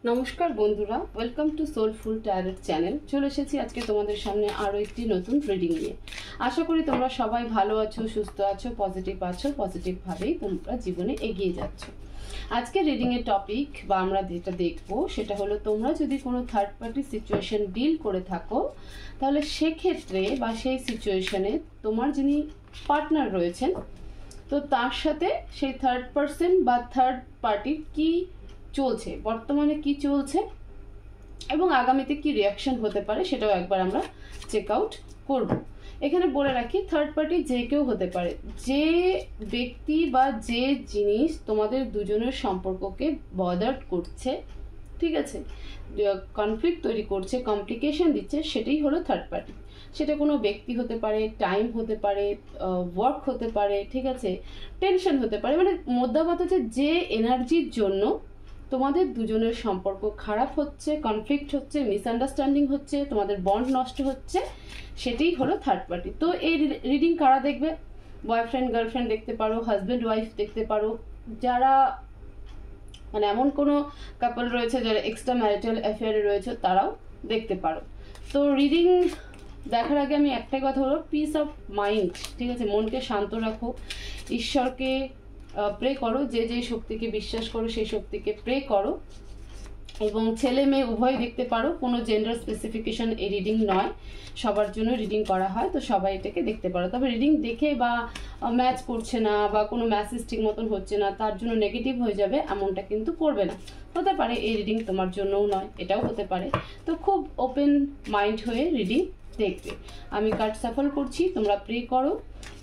নমস্কার বন্ধুরা, welcome to soulful tarot channel. চলে এসেছি আজকে তোমাদের সামনে আরও একটি নতুন রিডিং নিয়ে। আশা করি তোমরা সবাই ভালো আছো, সুস্থ আছো, পজিটিভভাবেই তোমরা জীবনে এগিয়ে যাচ্ছ। আজকে রিডিংয়ের টপিক বা আমরা যেটা দেখব সেটা হলো, তোমরা যদি কোনো থার্ড পার্টি সিচুয়েশন ডিল করে থাকো, তাহলে সেক্ষেত্রে বা সেই সিচুয়েশনে তোমার যিনি পার্টনার রয়েছেন, তো তার সাথে সেই থার্ড পার্সন বা থার্ড পার্টির কি চলছে, বর্তমানে কি চলছে এবং আগামীতে কি রিয়াকশন হতে পারে সেটাও একবার আমরা চেক আউট করব। এখানে বলে রাখি, থার্ড পার্টি যে কেউ হতে পারে, যে ব্যক্তি বা যে জিনিস তোমাদের দুজনের সম্পর্ককে বদার করছে, ঠিক আছে, কনফ্লিক্ট তৈরি করছে, কমপ্লিকেশন দিচ্ছে, সেটাই হলো থার্ড পার্টি। সেটা কোনো ব্যক্তি হতে পারে, টাইম হতে পারে, ওয়ার্ক হতে পারে, ঠিক আছে, টেনশন হতে পারে, মানে মোদ্দাবাত হচ্ছে যে এনার্জির জন্য তোমাদের দুজনের সম্পর্ক খারাপ হচ্ছে, কনফ্লিক্ট হচ্ছে, মিসআন্ডারস্ট্যান্ডিং হচ্ছে, তোমাদের বন্ড নষ্ট হচ্ছে, সেটাই হলো থার্ড পার্টি। তো এই রিডিং কারা দেখবে? বয়ফ্রেন্ড গার্লফ্রেন্ড দেখতে পারো, হাজব্যান্ড ওয়াইফ দেখতে পারো, যারা মানে এমন কোনো কাপল রয়েছে যারা এক্সট্রা ম্যারিটাল অ্যাফেয়ারে রয়েছে, তারাও দেখতে পারো। তো রিডিং দেখার আগে আমি একটাই কথা বলবো, পিস অফ মাইন্ড, ঠিক আছে, মনকে শান্ত রাখো, ঈশ্বরকে প্রে করো, যে যে শক্তিকে বিশ্বাস করো সেই শক্তিকে প্রে করো, এবং ছেলে মেয়ে উভয় দেখতে পারো, কোনো জেন্ডার স্পেসিফিকেশন এই রিডিং নয়, সবার জন্য রিডিং করা হয়, তো সবাই এটাকে দেখতে পারো। তবে রিডিং দেখে বা ম্যাচ করছে না বা কোনো মেসেজ ঠিক মতন হচ্ছে না তার জন্য নেগেটিভ হয়ে যাবে এমনটা কিন্তু করবে না। হতে পারে এই রিডিং তোমার জন্যও নয়, এটাও হতে পারে। তো খুব ওপেন মাইন্ড হয়ে রিডিং দেখবে। আমি কার্ড সাফল করছি, তোমরা প্রে করো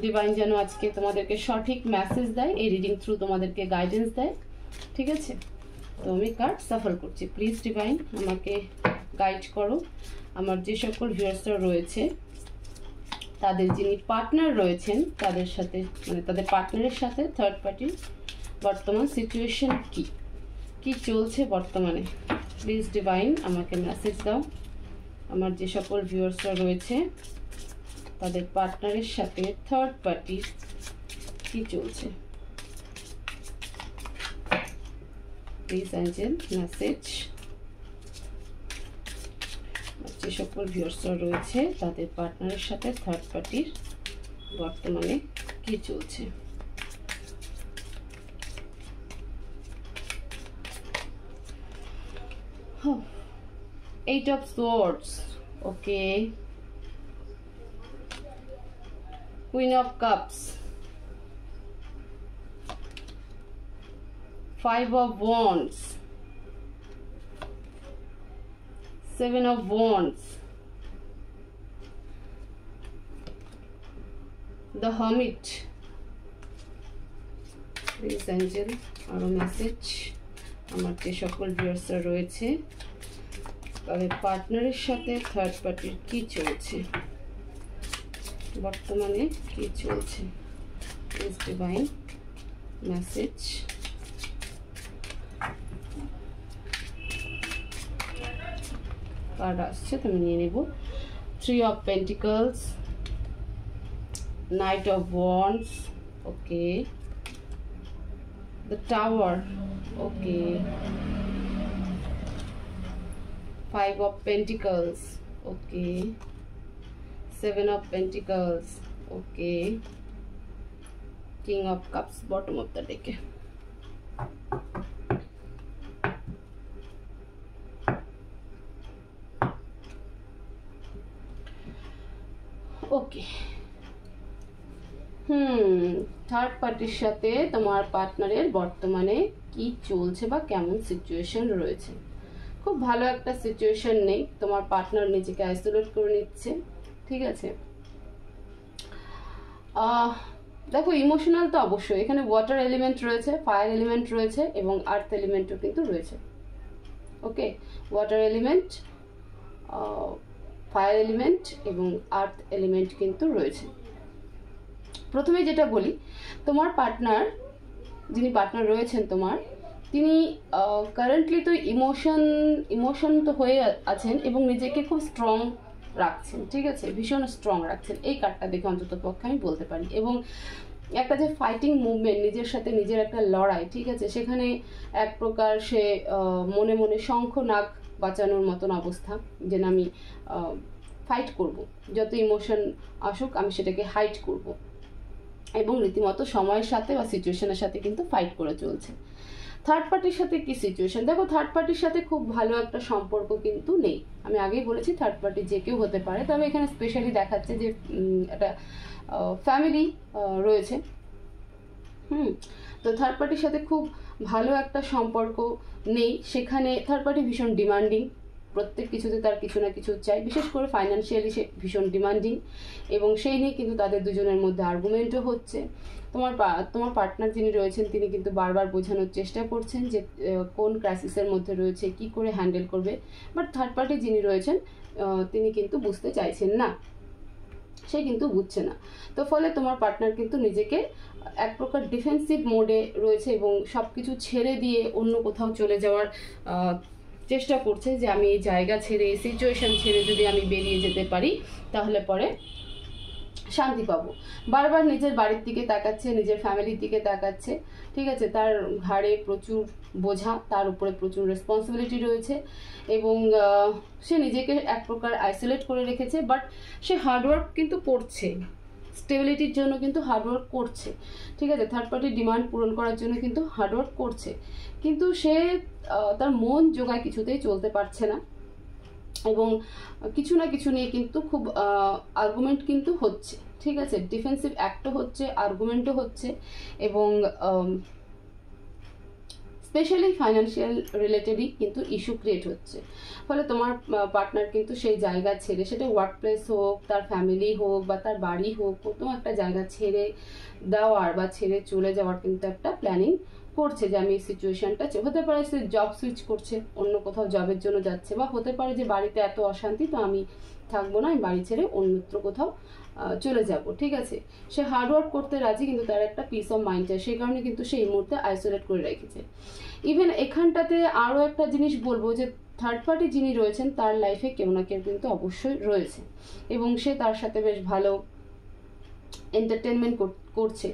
ডিভাইন যেন আজকে তোমাদেরকে সঠিক মেসেজ দেয়, এই রিডিং থ্রু তোমাদেরকে গাইডেন্স দেয়, ঠিক আছে। তো আমি কার্ড সাফল করছি। প্লিজ ডিভাইন আমাকে গাইড করো। আমার যে সকল ভিউয়ার্সরা রয়েছে, তাদের যিনি পার্টনার রয়েছেন তাদের সাথে, মানে তাদের পার্টনারের সাথে থার্ড পার্টির বর্তমান সিচুয়েশন কি চলছে বর্তমানে। প্লিজ ডিভাইন আমাকে মেসেজ দাও। আমার যে সকল ভিউয়ার্সরা রয়েছে তাদের পার্টনারের সাথে থার্ড পার্টির কি চলছে। Please Angel message. যে সকল ভিউয়ার্সরা রয়েছে তাদের পার্টনারের সাথে থার্ড পার্টির বর্তমানে কি চলছে। Eight of swords, okay, queen of cups, five of wands, Seven of Wands, the Hermit. Please angel আরো মেসেজ আমার যে সকল ভিউয়ার্সরা রয়েছে তাদের পার্টনারের সাথে থার্ড পার্টির কি চলছে, বর্তমানে কি চলছে। Please divine message. কার্ড আসছে তুমি নিয়ে নেব। Three of pentacles, night of wands, okay, the tower, okay, five of pentacles, okay, seven of pentacles, okay, king of cups, bottom of the ডেকে। ওকে, থার্ড পার্টির সাথে তোমার পার্টনারের বর্তমানে কি চলছে বা কেমন সিচুয়েশন রয়েছে। খুব ভালো একটা সিচুয়েশন নেই, তোমার পার্টনার নিজেকে আইসোলেট করে নিচ্ছে, ঠিক আছে। দেখো, ইমোশনাল তো অবশ্যই, এখানে ওয়াটার এলিমেন্ট রয়েছে, ফায়ার এলিমেন্ট রয়েছে এবং আর্থ এলিমেন্টও কিন্তু রয়েছে। ওকে, ওয়াটার এলিমেন্ট, ফায়ার এলিমেন্ট এবং আর্থ এলিমেন্ট কিন্তু রয়েছে। প্রথমে যেটা বলি, তোমার পার্টনার, যিনি পার্টনার রয়েছেন তোমার, তিনি কারেন্টলি তো ইমোশন তো হয়ে আছেন এবং নিজেকে খুব স্ট্রং রাখছেন, ঠিক আছে, ভীষণ স্ট্রং রাখছেন। এই কার্ডটা দেখে অন্তত পক্ষে আমি বলতে পারি। এবং একটা যে ফাইটিং মুভমেন্ট, নিজের সাথে নিজের একটা লড়াই, ঠিক আছে, সেখানে এক প্রকার সে মনে মনে শঙ্খ নাক বাঁচানোর মতন অবস্থা, যে না আমি ফাইট করব, যত ইমোশন আসুক আমি সেটাকে হাইড করব, এবং রীতিমতো সময়ের সাথে বা সিচুয়েশনের সাথে কিন্তু ফাইট করে চলছে। থার্ড পার্টির সাথে কি সিচুয়েশন, দেখো থার্ড পার্টির সাথে খুব ভালো একটা সম্পর্ক কিন্তু নেই। আমি আগেই বলেছি থার্ড পার্টি যে কেউ হতে পারে, তবে এখানে স্পেশালি দেখাচ্ছে যে একটা ফ্যামিলি রয়েছে। তো থার্ড পার্টির সাথে খুব ভালো একটা সম্পর্ক নেই। সেখানে থার্ড পার্টি ভীষণ ডিমান্ডিং, প্রত্যেক কিছুতে তার কিছু না কিছু চাই, বিশেষ করে ফাইন্যান্সিয়ালি সে ভীষণ ডিমান্ডিং, এবং সেই নিয়ে কিন্তু তাদের দুজনের মধ্যে আর্গুমেন্টও হচ্ছে। তোমার পার্টনার যিনি রয়েছেন তিনি কিন্তু বারবার বোঝানোর চেষ্টা করছেন যে কোন ক্রাইসিসের মধ্যে রয়েছে, কি করে হ্যান্ডেল করবে, বাট থার্ড পার্টি যিনি রয়েছেন তিনি কিন্তু বুঝতে চাইছেন না, সে কিন্তু বুঝছে না। তো ফলে তোমার পার্টনার কিন্তু নিজেকে এক প্রকার ডিফেন্সিভ মোডে রয়েছে এবং সব কিছু ছেড়ে দিয়ে অন্য কোথাও চলে যাওয়ার চেষ্টা করছে, যে আমি এই জায়গা ছেড়ে, এই সিচুয়েশন ছেড়ে যদি আমি বেরিয়ে যেতে পারি তাহলে পরে শান্তি পাবো। বারবার নিজের বাড়ির দিকে তাকাচ্ছে, নিজের ফ্যামিলির দিকে তাকাচ্ছে, ঠিক আছে, তার ঘাড়ে প্রচুর বোঝা, তার উপরে প্রচুর রেসপন্সিবিলিটি রয়েছে, এবং সে নিজেকে এক প্রকার আইসোলেট করে রেখেছে, বাট সে হার্ডওয়ার্ক কিন্তু করছে, স্টেবিলিটির জন্য কিন্তু হার্ডওয়ার্ক করছে, ঠিক আছে, থার্ড পার্টির ডিমান্ড পূরণ করার জন্য কিন্তু হার্ডওয়ার্ক করছে, কিন্তু সে তার মন জোগায় কিছুতেই চলতে পারছে না, এবং কিছু না কিছু নিয়ে কিন্তু খুব আর্গুমেন্ট কিন্তু হচ্ছে, ঠিক আছে, ডিফেন্সিভ অ্যাক্টও হচ্ছে, আর্গুমেন্টও হচ্ছে, এবং স্পেশালি ফাইন্যান্সিয়াল রিলেটেডই কিন্তু ইস্যু ক্রিয়েট হচ্ছে। ফলে তোমার পার্টনার কিন্তু সেই জায়গা ছেড়ে, সেটা ওয়ার্ক প্লেস হোক, তার ফ্যামিলি হোক, বা তার বাড়ি হোক, কোনো একটা জায়গা ছেড়ে দেওয়ার বা ছেড়ে চলে যাওয়ার কিন্তু একটা প্ল্যানিং করছে, যে আমি এই সিচুয়েশনটা, হতে পারে সে জব সুইচ করছে, অন্য কোথাও জবের জন্য যাচ্ছে, বা হতে পারে যে বাড়িতে এত অশান্তি, তো আমি থাকবো না, আমি বাড়ি ছেড়ে অন্যত্র কোথাও চলে যাব, ঠিক আছে, সে হার্ডওয়ার্ক করতে রাজি, কিন্তু তার একটা পিস অফ মাইন্ড চাই, সেই কারণে কিন্তু সে এই মুহূর্তে আইসোলেট করে রেখেছে। ইভেন এখানটাতে আরও একটা জিনিস বলবো, যে থার্ড পার্টি যিনি রয়েছেন তার লাইফে কেউ না কেউ কিন্তু অবশ্যই রয়েছে, এবং সে তার সাথে বেশ ভালো এন্টারটেনমেন্ট করছে।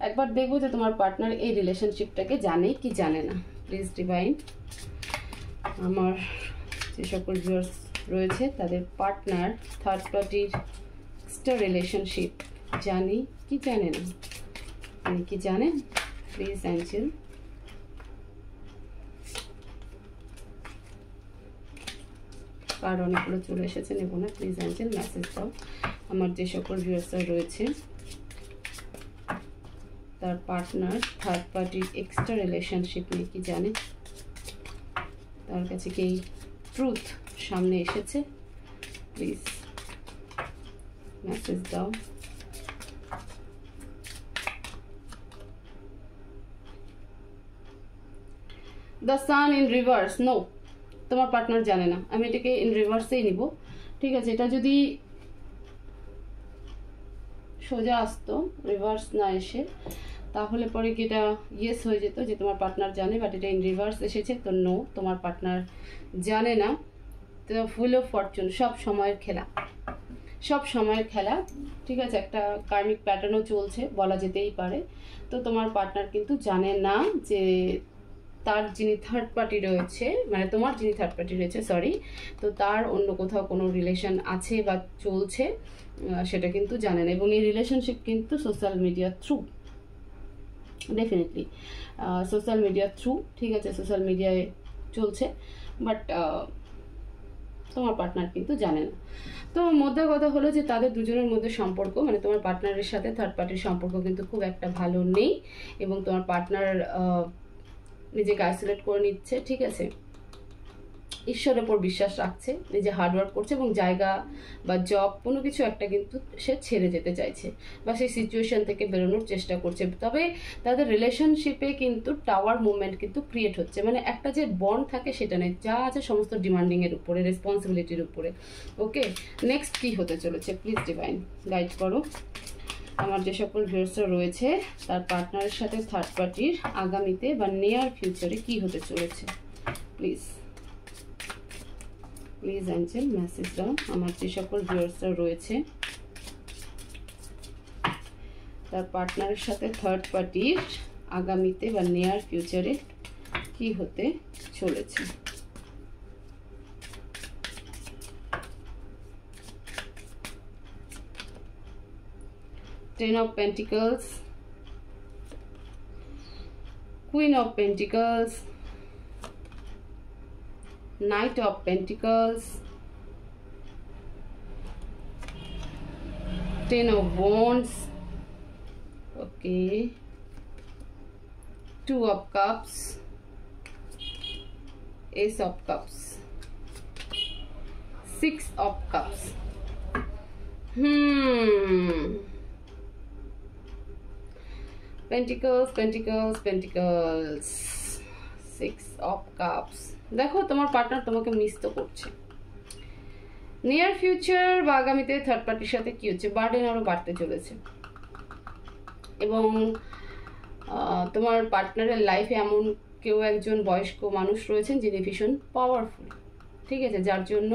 একবার দেখবো যে তোমার পার্টনার এই রিলেশনশিপটাকে জানে কি জানে না। প্লিজ ডিভাইন, আমার যে সকল ভিউয়ার্স রয়েছে তাদের পার্টনার থার্ড পার্টির এক্সট্রা রিলেশনশিপ জানে কি জানে না, আপনি কি জানেন? প্লিজ অ্যাঞ্জেল, কার্ড অনেকগুলো চলে এসেছে, নেব না, প্লিজ অ্যাঞ্জেল মেসেজ দাও। আমার যে সকল ভিউয়ার্সরা রয়েছে তার পার্টনার থার্ড পার্টির এক্সট্রা রিলেশনশিপ নিয়ে কি জানে, তার কাছে কি ট্রুথ সামনে এসেছে, প্লিজ মেসেজ দাও। The sun in reverse, no, তোমার পার্টনার জানে না, আমি এটাকে ইন রিভার্সেই নিব, ঠিক আছে, এটা যদি সোজা আসতো, রিভার্স না এসে, তাহলে পরে কি এটা ইয়েস হয়ে যেত যে তোমার পার্টনার জানে, বাট এটা ইন রিভার্স এসেছে, তো নো, তোমার পার্টনার জানে না। তো ফুল অফ ফরচুন, সব সময়ের খেলা, সব সময়ের খেলা, ঠিক আছে, একটা কার্মিক প্যাটার্নও চলছে বলা যেতেই পারে। তো তোমার পার্টনার কিন্তু জানে না যে তার যিনি থার্ড পার্টি রয়েছে, মানে তোমার যিনি থার্ড পার্টি রয়েছে, সরি, তো তার অন্য কোথাও কোনো রিলেশন আছে বা চলছে, সেটা কিন্তু জানে না, এবং এই রিলেশনশিপ কিন্তু social media through, definitely social media through, ঠিক আছে, সোশ্যাল মিডিয়ায় চলছে, বাট তোমার পার্টনার কিন্তু জানে না। তো মধ্যে কথা হলো যে তাদের দুজনের মধ্যে সম্পর্ক, মানে তোমার পার্টনারের সাথে থার্ড পার্টির সম্পর্ক কিন্তু খুব একটা ভালো নেই, এবং তোমার পার্টনার নিজেকে আইসোলেট করে নিচ্ছে, ঠিক আছে, ঈশ্বরের উপর বিশ্বাস রাখছে, নিজে হার্ডওয়ার্ক করছে, এবং জায়গা বা জব কোনো কিছু একটা কিন্তু সে ছেড়ে যেতে চাইছে, বা সেই সিচুয়েশন থেকে বেরোনোর চেষ্টা করছে। তবে তাদের রিলেশনশিপে কিন্তু টাওয়ার মুভমেন্ট কিন্তু ক্রিয়েট হচ্ছে, মানে একটা যে বন্ড থাকে সেটা নেই, যা আছে সমস্ত ডিমান্ডিংয়ের উপরে, রেসপন্সিবিলিটির উপরে। ওকে, নেক্সট কি হতে চলেছে, প্লিজ ডিভাইন গাইড করো। আমার যে সকল ভিউয়ার্সরা রয়েছে তার পার্টনারের সাথে থার্ড পার্টির আগামীতে বা নিয়ার ফিউচারে কি হতে চলেছে, প্লিজ প্লিজ অ্যাঞ্জেল মেসেজ দাও। আমার যে সকল ভিউয়ার্সরা রয়েছে তার পার্টনারের সাথে থার্ড পার্টির আগামীতে বা নিয়ার ফিউচারে কি হতে চলেছে। Ten of pentacles, queen of pentacles, night of pentacles, ten of wands, okay, two of cups, ace of cups, six of cups. Pentacles, Pentacles, Pentacles, six of cups. দেখো তোমার পার্টনার তোমাকে মিস তো করছে। Near future বা আগামীতে third পার্টির সাথে কি হচ্ছে, বার্ডেন আরো বাড়তে চলেছে এবং তোমার পার্টনারের লাইফে এমন কেউ একজন বয়স্ক মানুষ রয়েছেন যিনি ভীষণ পাওয়ারফুল, ঠিক আছে, যার জন্য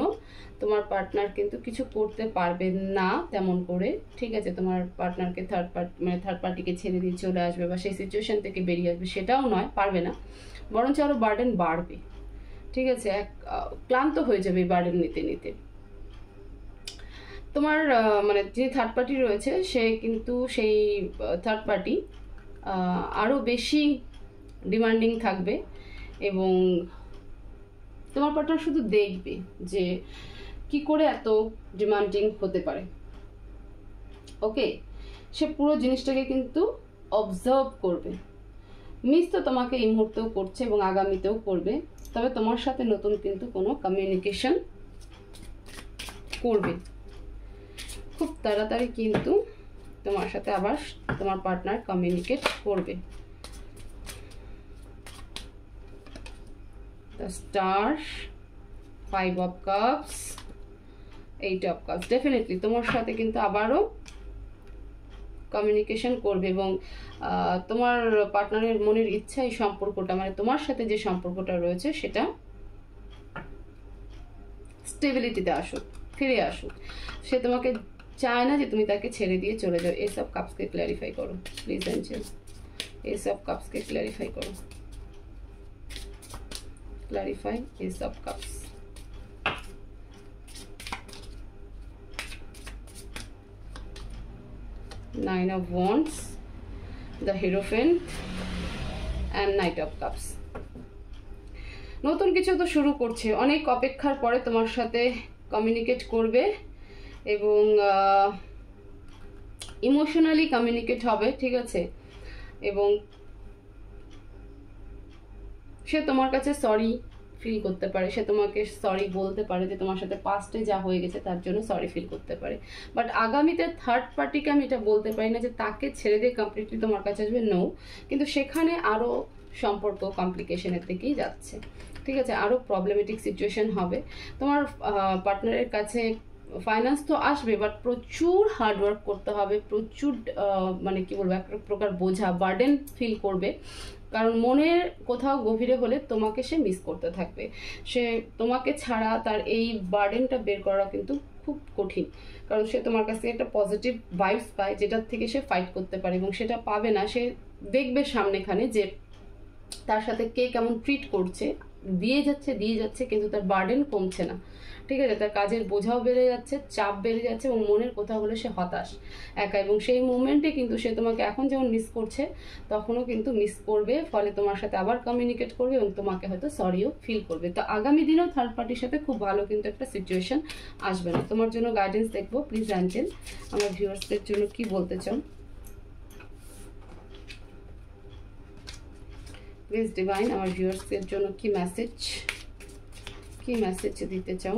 তোমার পার্টনার কিন্তু কিছু করতে পারবে না তেমন করে, ঠিক আছে। তোমার পার্টনারকে থার্ড পার্টিকে ছেড়ে দিয়ে চলে আসবে বা সেই সিচুয়েশন থেকে বেরিয়ে আসবে সেটাও নয়, পারবে না, বরঞ্চ আরও বার্ডেন বাড়বে, ঠিক আছে। ক্লান্ত হয়ে যাবে এই বার্ডেন নিতে নিতে। তোমার মানে যে থার্ড পার্টি রয়েছে সে কিন্তু সেই থার্ড পার্টি আরও বেশি ডিমান্ডিং থাকবে এবং তোমার পার্টনার শুধু দেখবে যে কি করে এত ডিমান্ডিং হতে পারে, ওকে। সে পুরো জিনিসটাকে কিন্তু অবজার্ভ করবে। মিস তো তোমাকে এই মুহূর্তেও করছে এবং আগামীতেও করবে, তবে তোমার সাথে নতুন কিন্তু কোনো কমিউনিকেশন করবে খুব তাড়াতাড়ি, কিন্তু তোমার সাথে আবার তোমার পার্টনার কমিউনিকেট করবে। The Stars, Five of Cups, Eight of Cups, definitely তোমার সাথে কিন্তু আবারও কমিউনিকেশন করবে এবং তোমার পার্টনারের মনের ইচ্ছা এই সম্পর্কটা, মানে তোমার সাথে যে সম্পর্কটা রয়েছে সেটা স্টেবিলিটিতে আসুক, ফিরে আসুক। সে তোমাকে চায় না যে তুমি তাকে ছেড়ে দিয়ে চলে যাও। এস অফ কাপসকে ক্ল্যারিফাই করো প্লিজ এঞ্জেল, এস অফ কাপসকে ক্ল্যারিফাই করো, clarify ace of cups, nine of wands, the hierophant and knight of cups. নতুন কিছু তো শুরু করছে, অনেক অপেক্ষার পরে তোমার সাথে কমিউনিকেট করবে এবং ইমোশনালি কমিউনিকেট হবে, ঠিক আছে। এবং সে তোমার কাছে সরি ফিল করতে পারে, সে তোমাকে সরি বলতে পারে যে তোমার সাথে পাস্টে যা হয়ে গেছে তার জন্য সরি ফিল করতে পারে। বাট আগামীতে থার্ড পার্টিকে আমি এটা বলতে পারি না যে তাকে ছেড়ে দিয়ে কমপ্লিটলি তোমার কাছে আসবে, নো, কিন্তু সেখানে আরও সম্পর্ক কমপ্লিকেশনের দিকেই যাচ্ছে, ঠিক আছে। আরও প্রবলেমেটিক সিচুয়েশন হবে। তোমার পার্টনারের কাছে ফাইন্যান্স তো আসবে, বাট প্রচুর হার্ডওয়ার্ক করতে হবে, প্রচুর মানে কি বলবো, এক প্রকার বোঝা, বার্ডেন ফিল করবে, কারণ মনের কোথাও গভীরে হলে তোমাকে সে মিস করতে থাকবে। সে তোমাকে ছাড়া তার এই বার্ডেনটা বের করা কিন্তু খুব কঠিন, কারণ সে তোমার কাছ থেকে একটা পজিটিভ ভাইবস পায় যেটার থেকে সে ফাইট করতে পারে এবং সেটা পাবে না। সে দেখবে সামনেখানে যে তার সাথে কে কেমন ট্রিট করছে, দিয়ে যাচ্ছে কিন্তু তার বার্ডেন কমছে না, ঠিক আছে। তার কাজের বোঝাও বেড়ে যাচ্ছে, চাপ বেড়ে যাচ্ছে এবং মনের কোথাও হলে সে হতাশ, একা, এবং সেই মুমেন্টে কিন্তু সে তোমাকে এখন যেমন মিস করছে তখনও কিন্তু মিস করবে, ফলে তোমার সাথে আবার কমিউনিকেট করবে এবং তোমাকে হয়তো সরিও ফিল করবে। তো আগামী দিনেও থার্ড পার্টির সাথে খুব ভালো কিন্তু একটা সিচুয়েশন আসবে না। তোমার জন্য গাইডেন্স দেখবো প্লিজ অ্যাঞ্জেল, আমার ভিউয়ার্সদের জন্য কি বলতে চাও প্লিজ ডিভাইন, আমার ভিউয়ার্সদের জন্য কি মেসেজ দিতে চাও।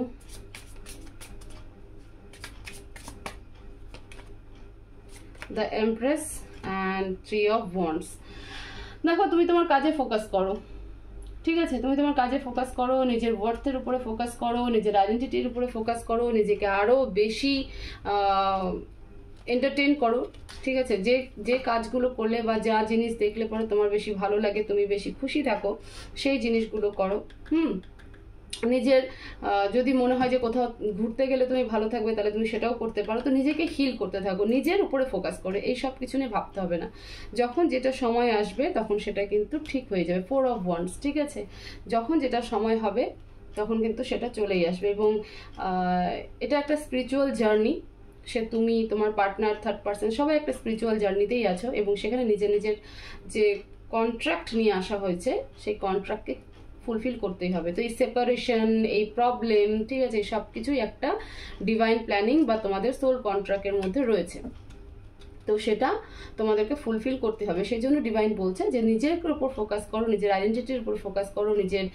The empress and three of wands. দেখো তুমি তোমার কাজে ফোকাস করো, ঠিক আছে, তুমি তোমার কাজে ফোকাস করো, নিজের ওয়ার্থের উপরে ফোকাস করো, নিজের আইডেন্টিটির উপরে ফোকাস করো, নিজেকে আরও বেশি এন্টারটেইন করো, ঠিক আছে। যে কাজগুলো করলে বা যা জিনিস দেখলে পরে তোমার বেশি ভালো লাগে, তুমি বেশি খুশি থাকো, সেই জিনিসগুলো করো। নিজের যদি মনে হয় যে কোথাও ঘুরতে গেলে তুমি ভালো থাকবে, তাহলে তুমি সেটাও করতে পারো। তো নিজেকে হিল করতে থাকো, নিজের উপরে ফোকাস করে, এই সব কিছু নিয়ে ভাবতে হবে না। যখন যেটা সময় আসবে তখন সেটা কিন্তু ঠিক হয়ে যাবে। 4 of Wands, ঠিক আছে? যখন যেটা সময় হবে তখন কিন্তু সেটা চলেই আসবে। এবং এটা একটা স্পিরিচুয়াল জার্নি। সে তুমি, তোমার পার্টনার, থার্ড পার্সন, সবাই একটা স্পিরিচুয়াল জার্নিতেই আছো, এবং সেখানে নিজের নিজের যে কন্ট্রাক্ট নিয়ে আসা হয়েছে সেই কন্ট্রাক্টকে ফুলফিল করতেই হবে। তো এই সেপারেশন, এই প্রবলেম, ঠিক আছে, সব কিছুই একটা ডিভাইন প্ল্যানিং বা তোমাদের সোল কন্ট্রাক্টের মধ্যে রয়েছে। তো সেটা তোমাদেরকে ফুলফিল করতে হবে। সেই জন্য ডিভাইন বলছে যে নিজের উপর ফোকাস করো, নিজের আইডেন্টিটির উপর ফোকাস করো, নিজের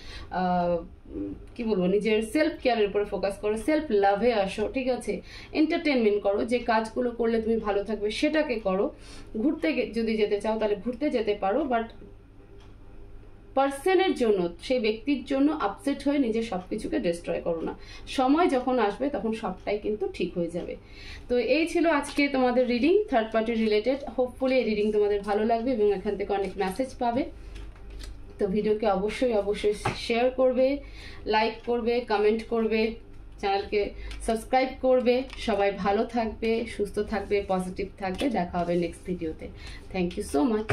কি বলবো, নিজের সেলফ কেয়ারের উপরে ফোকাস করো, সেলফ লাভে আসো, ঠিক আছে? এন্টারটেনমেন্ট করো, যে কাজগুলো করলে তুমি ভালো থাকবে সেটাকে করো। ঘুরতে যদি যেতে চাও তাহলে ঘুরতে যেতে পারো, বাট পার্সনের জন্য, সেই ব্যক্তির জন্য আপসেট হয়ে নিজের সব কিছুকে ডিস্ট্রয় করো না। সময় যখন আসবে তখন সবটাই কিন্তু ঠিক হয়ে যাবে। তো এই ছিল আজকে তোমাদের reading, third party related. Hopefully এই রিডিং তোমাদের ভালো লাগবে এবং এখান থেকে অনেক মেসেজ পাবে। তো ভিডিওকে অবশ্যই অবশ্যই শেয়ার করবে, লাইক করবে, কমেন্ট করবে, চ্যানেলকে সাবস্ক্রাইব করবে। সবাই ভালো থাকবে, সুস্থ থাকবে, পজিটিভ থাকবে। দেখা হবে নেক্সট ভিডিওতে। Thank you so much.